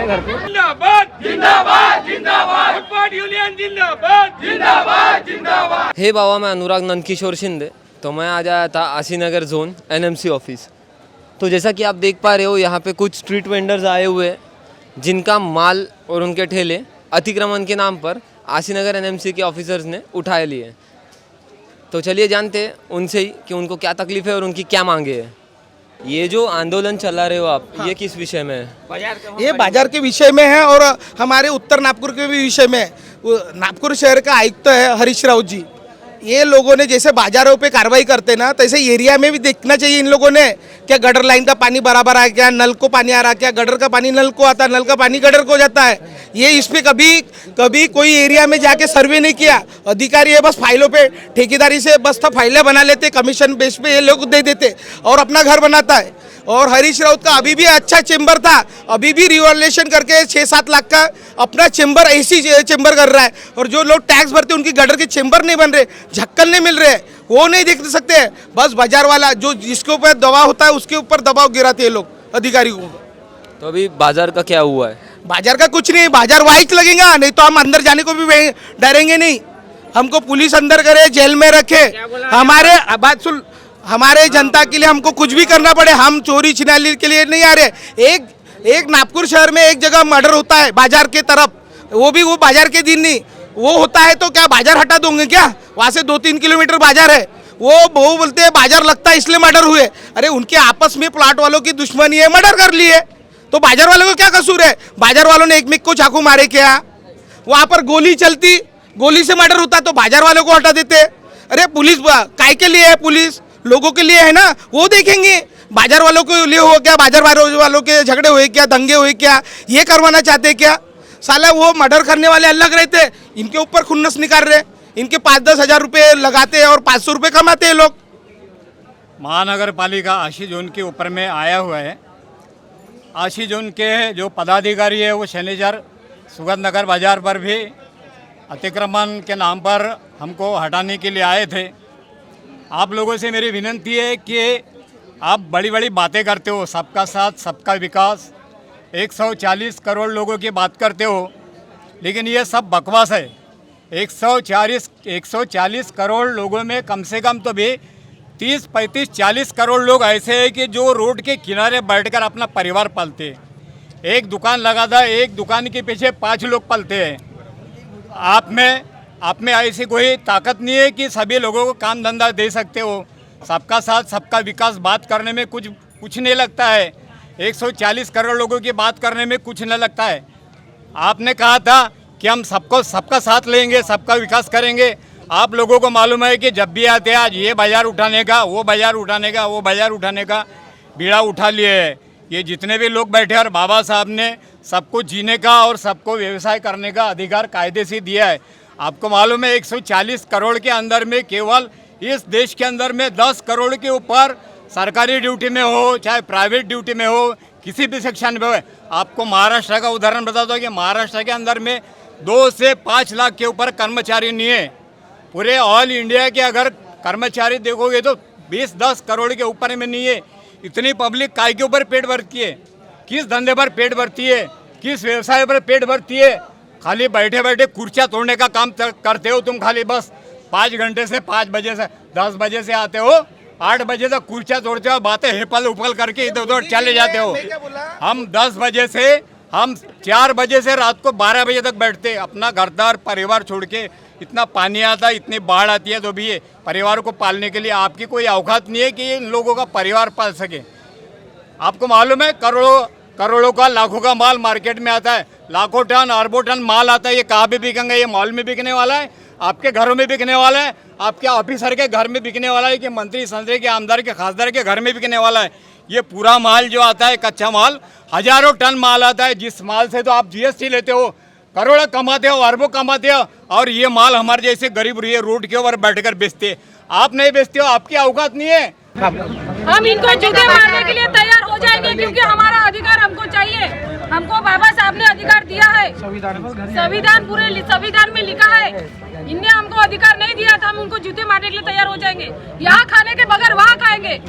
हैं घर पे। जिंदाबाद जिंदाबाद जिंदाबाद, फुटपाथ यूनियन जिंदाबाद जिंदाबाद जिंदाबाद। हे बाबा, मैं अनुराग नंदकिशोर शिंदे। तो मैं आज आया था आशीनगर जोन एनएमसी ऑफिस। तो जैसा कि आप देख पा रहे हो, यहाँ पे कुछ स्ट्रीट वेंडर्स आए हुए हैं जिनका माल और उनके ठेले अतिक्रमण के नाम पर आशीनगर एनएमसी के ऑफिसर्स ने उठा लिए। तो चलिए जानते हैं उनसे ही कि उनको क्या तकलीफ है और उनकी क्या मांगे है। ये जो आंदोलन चला रहे हो आप, ये किस विषय में है? ये बाजार के विषय में है और हमारे उत्तर नागपुर के भी विषय में है। नागपुर शहर का आयुक्त है हरीश राव जी। ये लोगों ने जैसे बाजारों पे कार्रवाई करते ना, तैसे एरिया में भी देखना चाहिए इन लोगों ने। क्या गटर लाइन का पानी बराबर आ क्या, नल को पानी आ रहा, क्या गटर का पानी नल को आता, नल का पानी गटर को जाता है। ये इस पे कभी कोई एरिया में जाके सर्वे नहीं किया। अधिकारी है बस फाइलों पे ठेकेदारी से बस फाइलें बना लेते, कमीशन बेस पे ये लोग दे देते और अपना घर बनाता है। और हरीश राउत का अभी भी अच्छा चेंबर था, अभी भी रिवॉल्यूशन करके 6-7 लाख का अपना चेंबर एसी चेंबर कर रहा है। और जो लोग टैक्स भरते उनकी गटर के चेंबर नहीं बन रहे, ढक्कन नहीं मिल रहे, वो नहीं देख सकते। बस बाजार वाला जो जिसके ऊपर दबाव होता है उसके ऊपर दबाव गिराते हैं लोग अधिकारियों को। तो अभी बाजार का क्या हुआ है? बाजार का कुछ नहीं, बाजार वाइट लगेगा, नहीं तो हम अंदर जाने को भी डरेंगे नहीं। हमको पुलिस अंदर करे, जेल में रखे, हमारे बात सुन, हमारे जनता के लिए हमको कुछ भी करना पड़े, हम चोरी छिनाली के लिए नहीं आ रहे। एक नागपुर शहर में एक जगह मर्डर होता है बाजार के तरफ, वो बाजार के दिन नहीं, वो होता है तो क्या बाजार हटा दोगे क्या? वहाँ से 2-3 किलोमीटर बाजार है। वो बोलते हैं बाजार लगता है इसलिए मर्डर हुए। अरे उनके आपस में प्लाट वालों की दुश्मनी है, मर्डर कर लिए, तो बाजार वालों को क्या कसूर है? बाजार वालों ने एक को चाकू मारे क्या? वहाँ पर गोली चलती, गोली से मर्डर होता तो बाजार वालों को हटा देते। अरे पुलिस काय के लिए है? पुलिस लोगों के लिए है ना, वो देखेंगे। बाजार वालों के लिए हो क्या, बाजार वालों के झगड़े हुए क्या, दंगे हुए क्या, ये करवाना चाहते क्या? साला वो मर्डर करने वाले अलग रहते, इनके ऊपर खुन्नस निकाल रहे। इनके 5-10 हज़ार रुपये लगाते हैं और 500 रुपये कमाते हैं लोग। महानगर पालिका आशी जोन के ऊपर में आया हुआ है। आशी जोन के जो पदाधिकारी है वो शनिवार सुगंध नगर बाजार पर भी अतिक्रमण के नाम पर हमको हटाने के लिए आए थे। आप लोगों से मेरी विनती है कि आप बड़ी बड़ी बातें करते हो, सबका साथ सबका विकास, 140 करोड़ लोगों की बात करते हो, लेकिन ये सब बकवास है। 140 करोड़ लोगों में कम से कम तो भी 30, 35, 40 करोड़ लोग ऐसे हैं कि जो रोड के किनारे बैठकर अपना परिवार पालते हैं। एक दुकान लगाता है, एक दुकान के पीछे 5 लोग पलते हैं। आप में ऐसी कोई ताकत नहीं है कि सभी लोगों को काम धंधा दे सकते हो। सबका साथ सबका विकास बात करने में कुछ नहीं लगता है। 140 करोड़ लोगों की बात करने में कुछ नहीं लगता है। आपने कहा था कि हम सबका साथ लेंगे, सबका विकास करेंगे। आप लोगों को मालूम है कि जब भी आते हैं आज ये बाजार उठाने का, वो बाजार उठाने का, वो बाजार उठाने का बीड़ा उठा लिए है। ये जितने भी लोग बैठे और बाबा साहब ने सबको जीने का और सबको व्यवसाय करने का अधिकार कायदे से दिया है। आपको मालूम है 140 करोड़ के अंदर में केवल इस देश के अंदर में 10 करोड़ के ऊपर सरकारी ड्यूटी में हो चाहे प्राइवेट ड्यूटी में हो, किसी भी सेक्शन में हो। आपको महाराष्ट्र का उदाहरण बताता हूँ कि महाराष्ट्र के अंदर में 2 से 5 लाख के ऊपर कर्मचारी नहीं है। पूरे ऑल इंडिया के अगर कर्मचारी देखोगे तो 20-10 करोड़ के ऊपर में नहीं है। इतनी पब्लिक काय के ऊपर पेट भरती है? किस धंधे पर पेट भरती है? किस व्यवसाय पर पेट भरती है? खाली बैठे बैठे कुर्सियाँ तोड़ने का काम करते हो तुम। खाली बस 5 घंटे से 5 बजे से 10 बजे से आते हो, 8 बजे तक कुर्सियाँ तोड़ते हो, बातें हेपल उपल करके इधर उधर चले जाते हो। हम 10 बजे से हम 4 बजे से रात को 12 बजे तक बैठते, अपना घरदार परिवार छोड़ के। इतना पानी आता है, इतनी बाढ़ आती है, तो भी ये परिवार को पालने के लिए आपकी कोई औकात नहीं है कि इन लोगों का परिवार पाल सके। आपको मालूम है करोड़ों का लाखों का माल मार्केट में आता है, लाखों टन अरबों टन माल आता है। ये कहाँ भी बिकेंगे? ये मॉल में बिकने वाला है, आपके घरों में बिकने वाला है, आपके ऑफिसर के घर में बिकने वाला है, कि मंत्री संतरी के आमदार के खासदार के घर में बिकने वाला है। ये पूरा माल जो आता है कच्चा माल, हजारों टन माल आता है, जिस माल से तो आप जीएसटी लेते हो, करोड़ों कमाते हो, अरबों कमाते हो, और ये माल हमारे जैसे गरीब रोड के ऊपर बैठकर बेचते। आप नहीं बेचते हो, आपकी औकात नहीं है। हम इनको जूते मारने के लिए तैयार हो जाएंगे, क्योंकि हमारा अधिकार हमको चाहिए। हमको बाबा साहब ने अधिकार दिया है, संविधान पूरे संविधान में लिखा है। इनने हमको अधिकार नहीं दिया था, हम उनको जूते मारने के लिए तैयार हो जाएंगे। यहाँ खाने के बगैर वहाँ खाएंगे।